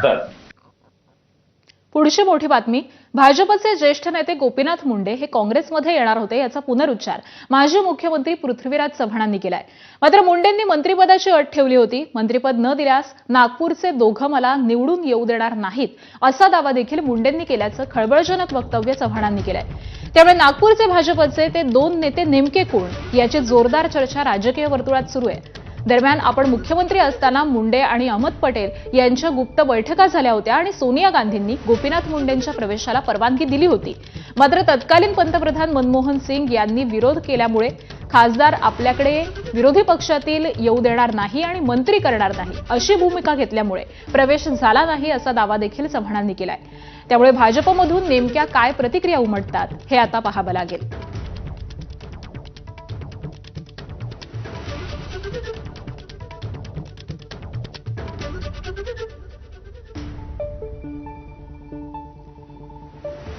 खासदार. पुढची मोठी बातमी. भाजपचे ज्येष्ठ नेते गोपीनाथ मुंडे हे काँग्रेसमध्ये येणार होते याचा पुनरुच्चार माजी मुख्यमंत्री पृथ्वीराज चव्हाणांनी केलाय. मात्र मुंडेंनी मंत्रिपदाची अट ठेवली होती. मंत्रिपद न दिल्यास नागपूरचे दोघं मला निवडून येऊ देणार नाहीत असा दावा देखील मुंडेंनी केल्याचं खळबळजनक वक्तव्य चव्हाणांनी केलंय. त्यामुळे नागपूरचे भाजपचे ते दोन नेते नेमके कोण याची जोरदार चर्चा राजकीय वर्तुळात सुरू आहे. दरम्यान आपण मुख्यमंत्री असताना मुंडे आणि अहमद पटेल यांच्या गुप्त बैठका झाल्या होत्या आणि सोनिया गांधींनी गोपीनाथ मुंडेंच्या प्रवेशाला परवानगी दिली होती. मात्र तत्कालीन पंतप्रधान मनमोहन सिंग यांनी विरोध केल्यामुळे खासदार आपल्याकडे विरोधी पक्षातील येऊ देणार नाही आणि मंत्री करणार नाही अशी भूमिका घेतल्यामुळे प्रवेश झाला नाही असा दावा देखील चव्हाणांनी केलाय. त्यामुळे भाजपमधून नेमक्या काय प्रतिक्रिया उमटतात हे आता पाहावं लागेल.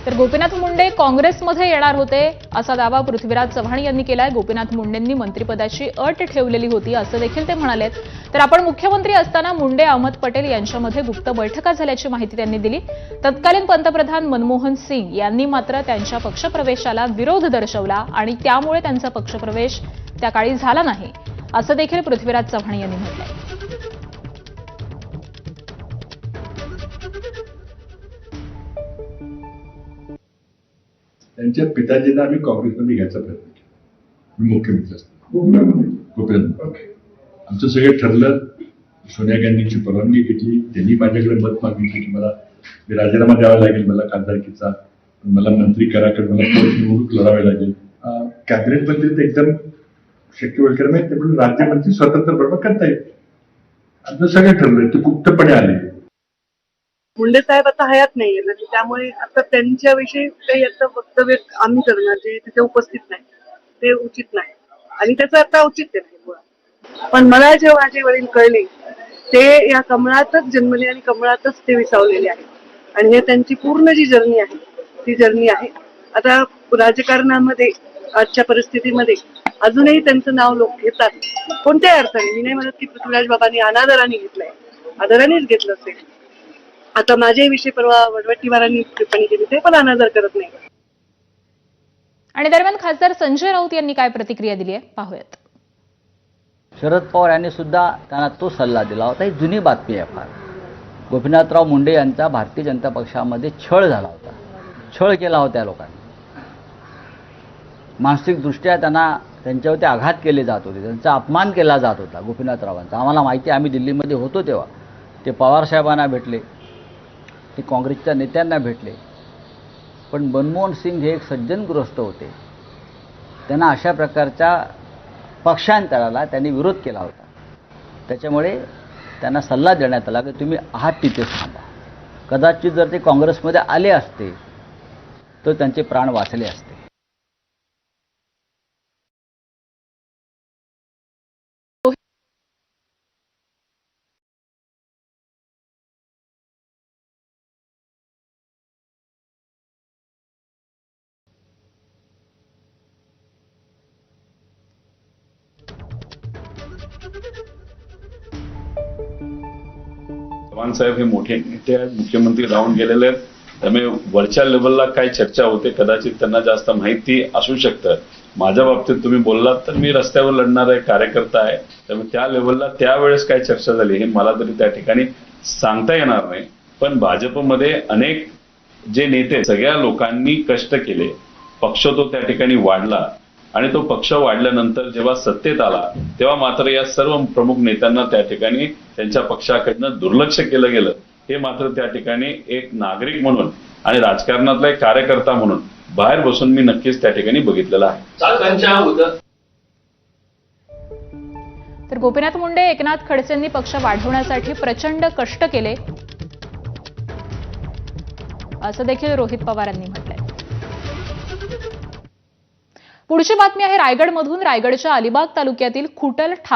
तर गोपीनाथ मुंडे काँग्रेसमध्ये येणार होते असा दावा पृथ्वीराज चव्हाण यांनी केलाय. गोपीनाथ मुंडेंनी मंत्रिपदाची अट ठेवलेली होती असं देखील ते म्हणालेत. तर आपण मुख्यमंत्री असताना मुंडे अहमद पटेल यांच्यामध्ये गुप्त बैठका झाल्याची माहिती त्यांनी दिली. तत्कालीन पंतप्रधान मनमोहन सिंग यांनी मात्र त्यांच्या पक्षप्रवेशाला विरोध दर्शवला आणि त्यामुळे त्यांचा पक्षप्रवेश त्या काळी झाला नाही असं देखील पृथ्वीराज चव्हाण यांनी म्हटलंय. त्यांच्या पिताजींना आम्ही काँग्रेसमध्ये घ्यायचा प्रयत्न केला. मी मुख्यमंत्री असतो आमचं सगळं ठरलं. सोनिया गांधींची परवानगी घेतली. त्यांनी माझ्याकडे मत मागितली की मला राजीनामा द्यावा लागेल मला खासदारकीचा, मला मंत्री करा कारण मला निवडणूक लढावी लागेल. कॅबिनेट मंत्री तर एकदम शक्य होईल कारण ते पण राज्यमंत्री स्वतंत्र बरोबर करता येईल. आमचं सगळं ठरलं. ते गुप्तपणे आले. मुंडे साहेब आता हयात नाहीये त्यामुळे आता त्यांच्याविषयी काही आता वक्तव्य आम्ही करणार जे तिथे उपस्थित नाही ते उचित नाही आणि त्याचं आता औचित्य नाही. पण मला जेव्हा माझे वडील कळले ते या कमळातच जन्मले आणि कमळातच ते विसावलेले आहेत आणि हे त्यांची पूर्ण जी जर्नी आहे ती जर्नी आहे. आता राजकारणामध्ये आजच्या परिस्थितीमध्ये अजूनही त्यांचं नाव लोक घेतात कोणत्याही अर्थाने. मी नाही म्हणत की पृथ्वीराज बाबांनी अनादराने घेतलंय, आदरानेच घेतलं असेल. आता माझ्याही विषयी परवा वडवट्टीवारांनी टिप्पणी केली ते पण अनादर करत नाही. आणि दरम्यान खासदार संजय राऊत यांनी काय प्रतिक्रिया दिली आहे पाहूयात. शरद पवार यांनी सुद्धा त्यांना तो सल्ला दिला होता. ही जुनी बातमी आहे फार. गोपीनाथराव मुंडे यांचा भारतीय जनता पक्षामध्ये छळ झाला होता. छळ केला होता लोकांनी. मानसिकदृष्ट्या त्यांच्यावरती आघात केले जात होते. त्यांचा अपमान केला जात होता गोपीनाथरावांचा. आम्हाला माहिती आहे. आम्ही दिल्लीमध्ये होतो तेव्हा ते पवार साहेबांना भेटले, ते काँग्रेसच्या नेत्यांना भेटले. पण मनमोहन सिंग हे एक सज्जनग्रस्त होते. त्यांना अशा प्रकारच्या पक्षांतराला त्यांनी विरोध केला होता. त्याच्यामुळे त्यांना सल्ला देण्यात आला की तुम्ही आहात तिथेच थांबा. कदाचित जर ते काँग्रेसमध्ये आले असते तर त्यांचे प्राण वाचले असते. चव्हाण साहेब हे मोठे नेते आहेत, मुख्यमंत्री राहून गेलेले आहेत. त्यामुळे वरच्या लेवलला काय चर्चा होते कदाचित त्यांना जास्त माहिती असू शकतं. माझ्या बाबतीत तुम्ही बोललात तर मी रस्त्यावर लढणारा एक कार्यकर्ता आहे. त्यामुळे त्या लेवलला त्यावेळेस काय चर्चा झाली हे मला तरी त्या ठिकाणी सांगता येणार नाही. पण भाजपमध्ये अनेक जे नेते सगळ्या लोकांनी कष्ट केले, पक्ष तो त्या ठिकाणी वाढला आणि तो पक्ष वाढल्यानंतर जेव्हा सत्तेत आला तेव्हा मात्र या सर्व प्रमुख नेत्यांना त्या ठिकाणी त्यांच्या पक्षाकडनं दुर्लक्ष केलं गेलं. हे मात्र त्या ठिकाणी एक नागरिक म्हणून आणि राजकारणातला एक कार्यकर्ता म्हणून बाहेर बसून मी नक्कीच त्या ठिकाणी बघितलेलं आहे. तर गोपीनाथ मुंडे एकनाथ खडसेंनी पक्ष वाढवण्यासाठी प्रचंड कष्ट केले असं देखील रोहित पवारांनी म्हटलंय. पुढची बातमी आहे रायगडमधून. रायगडच्या अलिबाग तालुक्यातील खुटल